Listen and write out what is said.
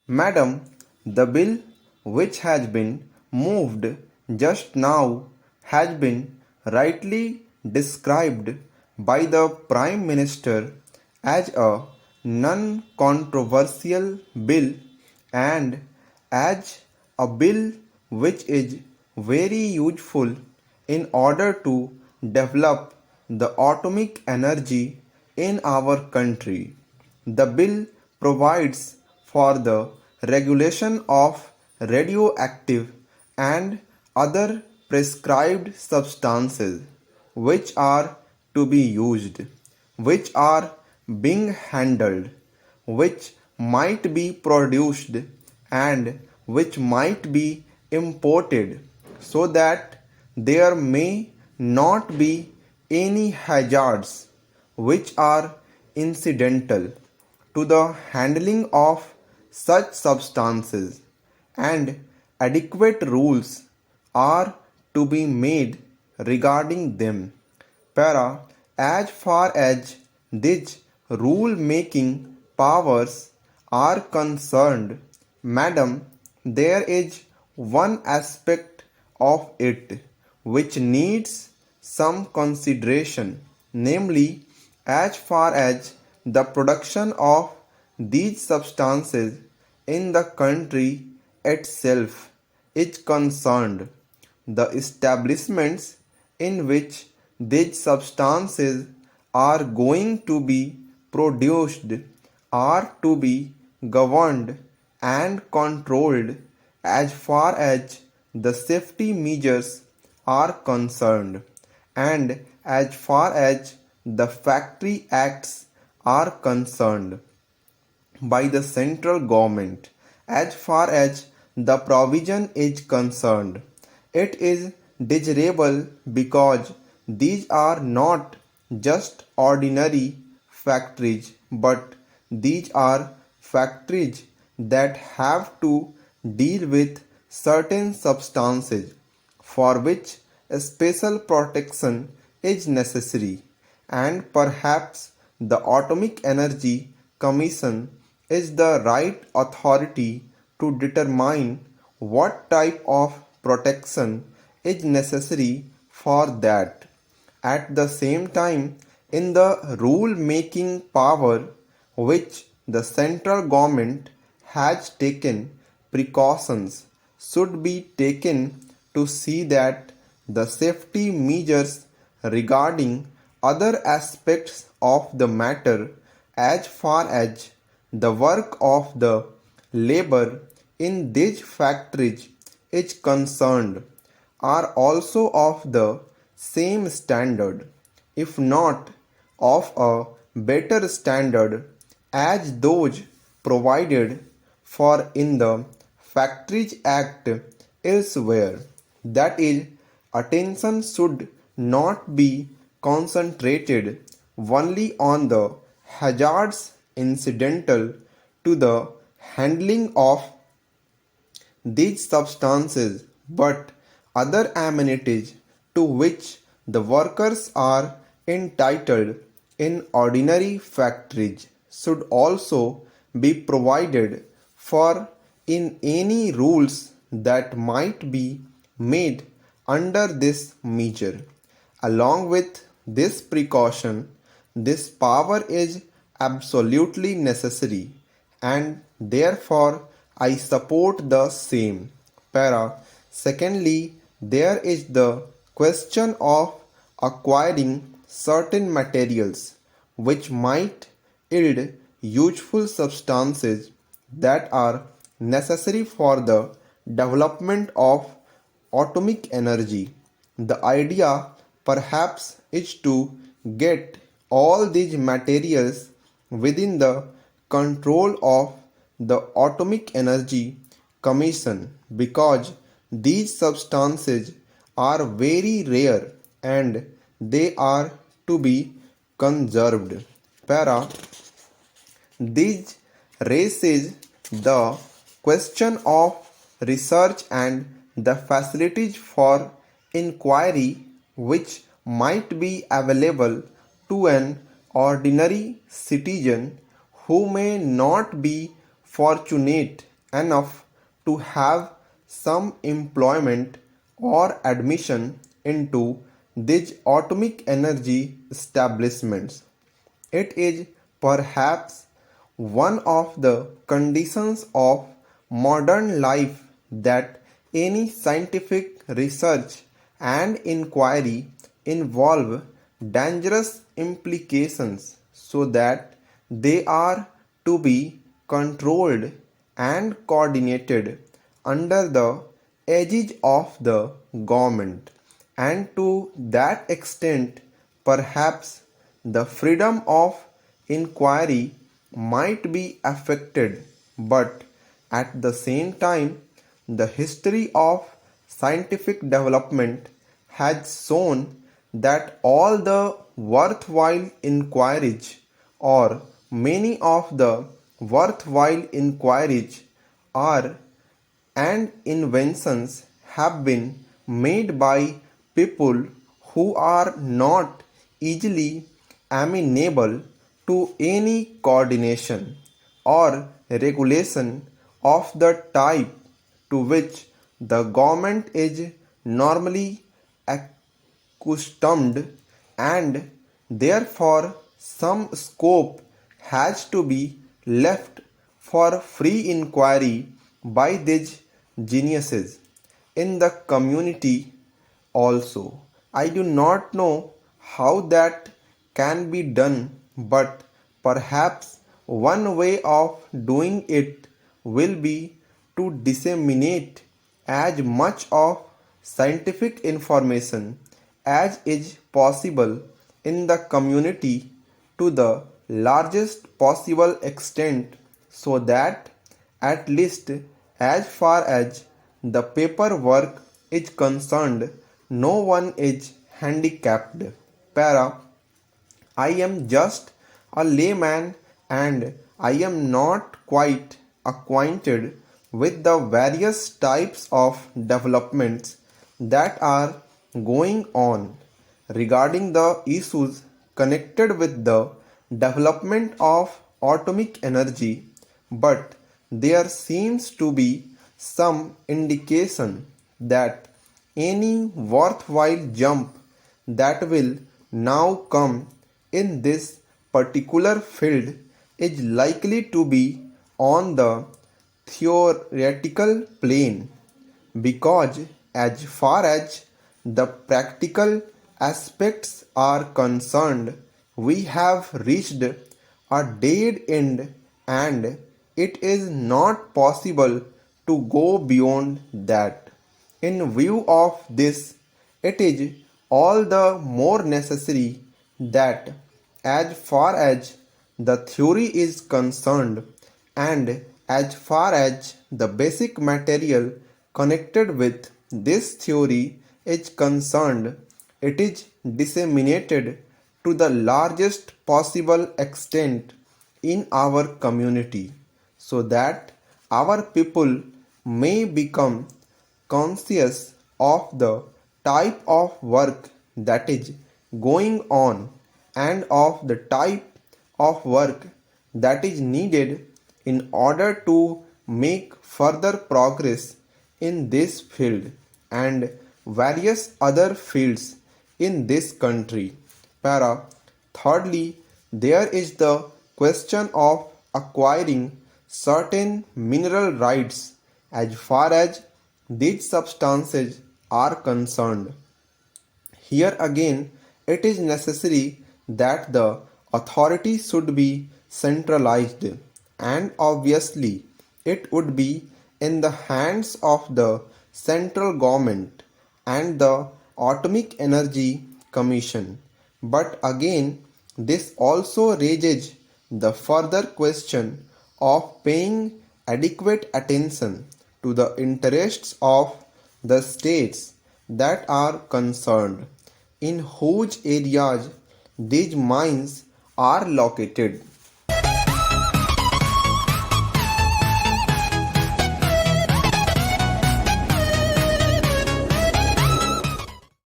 Madam, the bill which has been moved just now has been rightly described by the Prime Minister as a non-controversial bill and as a bill which is very useful in order to develop the atomic energy in our country. The bill provides for the regulation of radioactive and other prescribed substances which are to be used, which are being handled, which might be produced and which might be imported, so that there may not be any hazards which are incidental to the handling of such substances, and adequate rules are to be made regarding them. As far as these rule-making powers are concerned, madam, there is one aspect of it which needs some consideration, namely, as far as the production of these substances in the country itself is concerned. The establishments in which these substances are going to be produced are to be governed and controlled as far as the safety measures are concerned, and as far as the factory acts are concerned by the central government. As far as the provision is concerned, it is desirable because these are not just ordinary factories, but these are factories that have to deal with certain substances for which a special protection is necessary, and perhaps the Atomic Energy Commission is the right authority to determine what type of protection is necessary for that. At the same time, in the rule-making power which the central government has taken, precautions should be taken to see that the safety measures regarding other aspects of the matter as far as the work of the labor in these factories is concerned are also of the same standard, if not of a better standard, as those provided for in the Factories Act elsewhere. That is, attention should not be concentrated only on the hazards incidental to the handling of these substances, but other amenities to which the workers are entitled in ordinary factories should also be provided for in any rules that might be made under this measure. Along with this precaution, this power is absolutely necessary, and therefore I support the same. Secondly, there is the question of acquiring certain materials which might yield useful substances that are necessary for the development of atomic energy. The idea perhaps is to get all these materials within the control of the Atomic Energy Commission, because these substances are very rare and they are to be conserved. This raises the question of research and the facilities for inquiry which might be available to an ordinary citizen who may not be fortunate enough to have some employment or admission into these atomic energy establishments. It is perhaps one of the conditions of modern life that any scientific research and inquiry involve dangerous implications, so that they are to be controlled and coordinated under the aegis of the government, and to that extent perhaps the freedom of inquiry might be affected, but at the same time the history of scientific development has shown that all the worthwhile inquiries, or many of the worthwhile inquiries, are and inventions have been made by people who are not easily amenable to any coordination or regulation of the type to which the government is normally accustomed, and therefore some scope has to be left for free inquiry by these geniuses in the community also. I do not know how that can be done, but perhaps one way of doing it will be to disseminate as much of scientific information as is possible in the community to the largest possible extent, so that at least as far as the paperwork is concerned, no one is handicapped. Para. I am just a layman, and I am not quite acquainted with the various types of developments that are going on regarding the issues connected with the development of atomic energy, but there seems to be some indication that any worthwhile jump that will now come in this particular field is likely to be on the theoretical plane, because as far as the practical aspects are concerned, we have reached a dead end, and it is not possible to go beyond that. In view of this, it is all the more necessary that, as far as the theory is concerned, and as far as the basic material connected with this theory is concerned, it is disseminated to the largest possible extent in our community, so that our people may become conscious of the type of work that is going on, and of the type of work that is needed in order to make further progress in this field and various other fields in this country. Para. Thirdly, there is the question of acquiring certain mineral rights as far as these substances are concerned. Here again, it is necessary that the authority should be centralized, and obviously it would be in the hands of the central government and the Atomic Energy Commission. But again, this also raises the further question of paying adequate attention to the interests of the states that are concerned, in whose areas these mines are located.